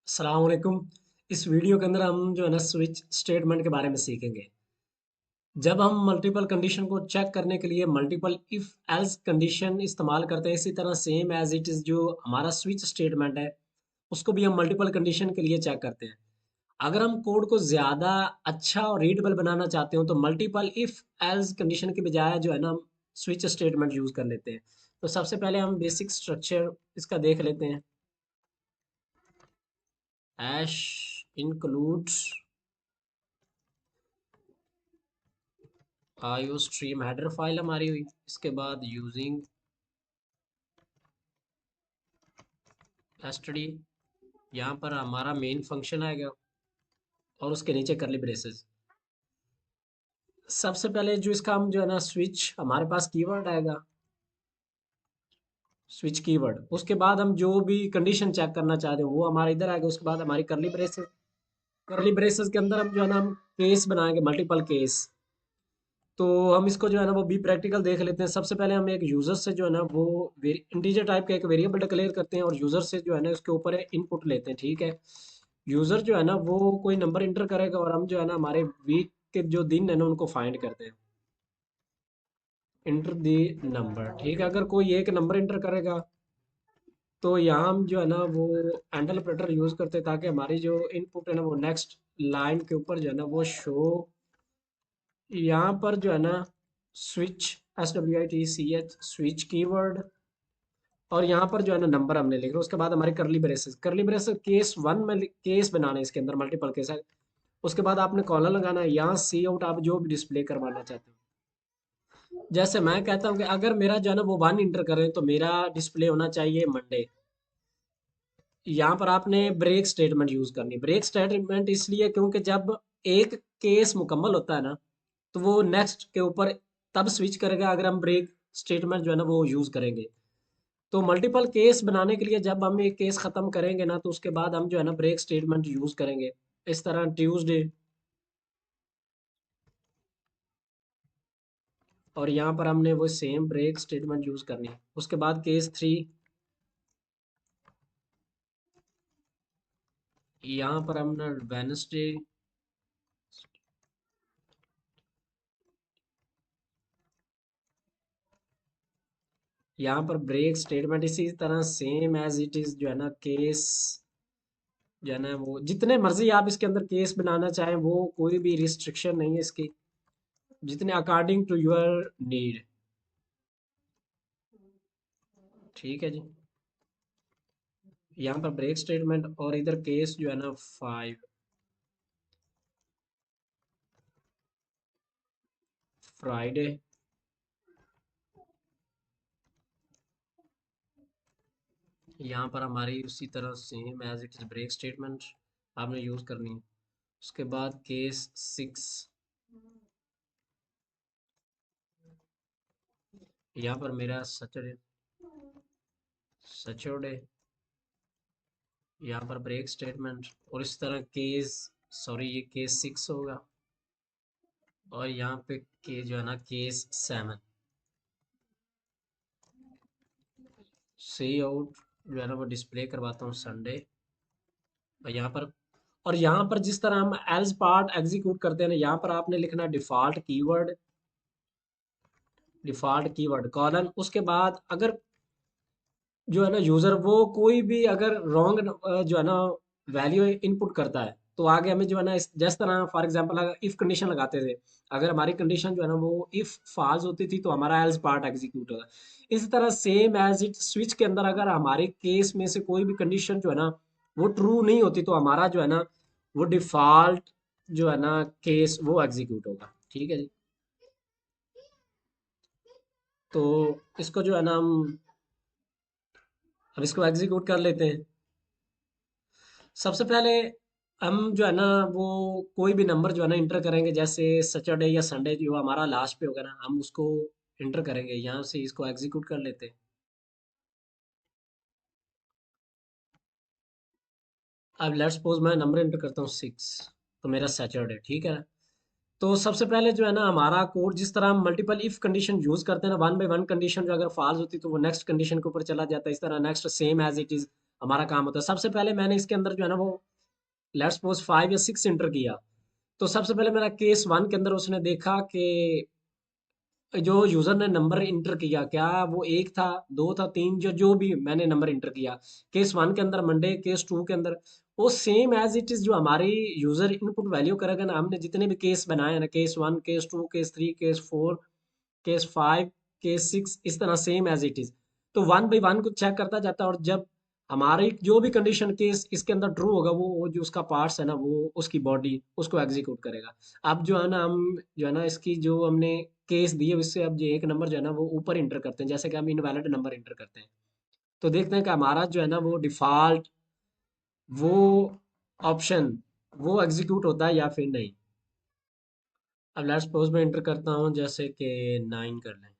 अस्सलाम वालेकुम। इस वीडियो के अंदर हम जो है ना स्विच स्टेटमेंट के बारे में सीखेंगे। जब हम मल्टीपल कंडीशन को चेक करने के लिए मल्टीपल इफ एल्स कंडीशन इस्तेमाल करते हैं, इसी तरह सेम एज इट इज़ जो हमारा स्विच स्टेटमेंट है उसको भी हम मल्टीपल कंडीशन के लिए चेक करते हैं। अगर हम कोड को ज़्यादा अच्छा और रीडेबल बनाना चाहते हो तो मल्टीपल इफ एल्स कंडीशन के बजाय जो है ना हम स्विच स्टेटमेंट यूज़ कर लेते हैं। तो सबसे पहले हम बेसिक स्ट्रक्चर इसका देख लेते हैं। Hash includes IO stream header file हमारी हुई। इसके बाद यूजिंग एसटीडी, यहाँ पर हमारा मेन फंक्शन आएगा और उसके नीचे करली ब्रेसेस। सबसे पहले जो इसका हम जो है ना स्विच हमारे पास कीवर्ड आएगा, स्विच कीवर्ड। उसके बाद हम जो भी कंडीशन चेक करना चाहते हैं वो हमारा इधर आएगा। उसके बाद हमारी करली ब्रेसेस, करली ब्रेसेस के अंदर हम जो है ना हम केस बनाएंगे, मल्टीपल केस। तो हम इसको जो है ना वो भी प्रैक्टिकल देख लेते हैं। सबसे पहले हम एक यूज़र से जो है ना वो इंटीजर टाइप का एक वेरिएबल डिक्लेयर करते हैं और यूज़र से जो है ना उसके ऊपर इनपुट लेते हैं। ठीक है, यूज़र जो है ना वो कोई नंबर इंटर करेगा और हम जो है ना हमारे वीक के जो दिन है ना उनको फाइंड करते हैं। इंटर दी नंबर, ठीक है। अगर कोई एक नंबर इंटर करेगा तो यहाँ हम जो है ना वो एंडल ऑपरेटर यूज़ करते हैं ताकि हमारी जो इनपुट है ना वो नेक्स्ट लाइन के ऊपर जो है ना वो शो। यहाँ पर जो है ना स्विच, SWITCH स्विच कीवर्ड, और यहाँ पर जो है ना नंबर हमने लिखा। उसके बाद हमारी करली ब्रेसेस, करली ब्रेसेस केस वन में केस बनाना है, इसके अंदर मल्टीपल केस है। उसके बाद आपने कॉलर लगाना है। यहाँ सी आउट आप जो भी डिस्प्ले करवाना चाहते हो। जैसे मैं कहता हूँ कि अगर मेरा जो है ना वो वन इंटर करें तो मेरा डिस्प्ले होना चाहिए मंडे। यहाँ पर आपने ब्रेक स्टेटमेंट यूज करनी। ब्रेक स्टेटमेंट इसलिए क्योंकि जब एक केस मुकम्मल होता है ना तो वो नेक्स्ट के ऊपर तब स्विच करेगा अगर हम ब्रेक स्टेटमेंट जो है ना वो यूज करेंगे। तो मल्टीपल केस बनाने के लिए जब हम एक केस खत्म करेंगे ना तो उसके बाद हम जो है ना ब्रेक स्टेटमेंट यूज करेंगे। इस तरह ट्यूसडे, और यहाँ पर हमने वो सेम ब्रेक स्टेटमेंट यूज करनी है। उसके बाद केस थ्री, यहाँ पर हमने वेनसडे, यहाँ पर ब्रेक स्टेटमेंट इसी तरह सेम एज इट इज जो है ना केस जो है ना वो जितने मर्जी आप इसके अंदर केस बनाना चाहें वो कोई भी रिस्ट्रिक्शन नहीं है इसकी, जितने अकॉर्डिंग टू योर नीड। ठीक है जी, यहाँ पर ब्रेक स्टेटमेंट और इधर केस जो है ना फाइव, फ्राइडे। यहाँ पर हमारी उसी तरह same as it is break statement आपने यूज करनी है। उसके बाद केस सिक्स, यहाँ पर मेरा सैटरडे, सैटरडे, यहाँ पर ब्रेक स्टेटमेंट। और इस तरह केस, सॉरी ये केस सिक्स होगा। और यहाँ पे के जो है ना केस सेवन, सी आउट जो है ना वो डिस्प्ले करवाता हूँ संडे। और यहाँ पर जिस तरह हम एल्स पार्ट एग्जीक्यूट करते हैं ना, यहाँ पर आपने लिखना default keyword, default keyword colon. उसके बाद अगर जो है ना यूजर वो कोई भी अगर रॉन्ग जो है ना वैल्यू इनपुट करता है तो आगे हमें जो है ना जिस तरह फॉर एग्जांपल अगर इफ कंडीशन लगाते थे, अगर हमारी कंडीशन जो है ना वो इफ फॉल्स होती थी तो हमारा एल्स पार्ट एग्जीक्यूट होगा। इसी तरह सेम एज इट स्विच के अंदर अगर हमारे केस में से कोई भी कंडीशन जो है ना वो ट्रू नहीं होती तो हमारा जो है ना वो डिफॉल्ट जो है ना केस वो एग्जीक्यूट होगा। ठीक है जी, तो इसको जो है ना हम इसको एग्जीक्यूट कर लेते हैं। सबसे पहले हम जो है ना वो कोई भी नंबर जो है ना इंटर करेंगे, जैसे सैटरडे या संडे जो हमारा लास्ट पे होगा ना हम उसको इंटर करेंगे। यहाँ से इसको एग्जीक्यूट कर लेते हैं। अब लेट्स सपोज मैं नंबर इंटर करता हूँ सिक्स, तो मेरा सैटरडे, ठीक है। तो सबसे पहले जो है ना हमारा कोड जिस तरह हम मल्टीपल इफ कंडीशन यूज करते हैं ना, वन बाय वन कंडीशन जो अगर फॉल्स होती तो वो नेक्स्ट कंडीशन के ऊपर चला जाता है। इस तरह next same as it is हमारा काम होता है। सबसे पहले मैंने इसके अंदर जो है ना वो लेट्स सपोज 5 या 6 एंटर किया। तो सबसे पहले मेरा केस 1 के अंदर उसने देखा कि जो यूजर ने नंबर इंटर किया क्या वो एक था, दो था, तीन, जो जो भी मैंने नंबर इंटर किया केस 1 के अंदर मंडे, केस 2 के अंदर वो सेम एज इट इज जो हमारी यूजर इनपुट वैल्यू करेगा ना, हमने जितने भी केस बनाए हैं ना, case 1, case 2, case 3, case 4, case 5, case 6, इस तरह सेम एज इट इज। तो वन बाई वन को चेक करता जाता है, और जब हमारी जो भी कंडीशन केस इसके अंदर ट्रू होगा वो जो उसका पार्ट्स है ना वो उसकी बॉडी उसको एग्जीक्यूट करेगा। अब जो है ना हम जो है ना इसकी जो हमने केस दिए उससे अब जो एक नंबर जो है ना वो ऊपर इंटर करते हैं, जैसे कि हम इनवैलिड नंबर इंटर करते हैं। तो देखते हैं कि हमारा जो है ना वो डिफॉल्ट वो ऑप्शन वो एग्जीक्यूट होता है या फिर नहीं। अब लेट्स सपोज मैं इंटर करता हूँ जैसे कि 9 कर लें,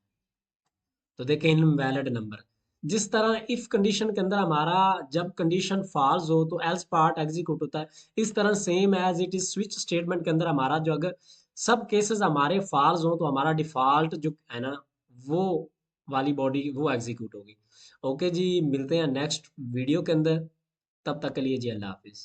तो देखें इनवैलिड नंबर। जिस तरह इफ कंडीशन के अंदर हमारा जब कंडीशन फॉल्स हो तो एल्स पार्ट एग्जीक्यूट होता है, इस तरह same as it is switch statement के अंदर हमारा जो अगर सब केसेस हमारे फॉल्स हो तो हमारा डिफॉल्ट जो है ना वो वाली बॉडी वो एग्जीक्यूट होगी। ओके जी, मिलते हैं नेक्स्ट वीडियो के अंदर। तब तक के लिए जी अल्लाह हाफिज।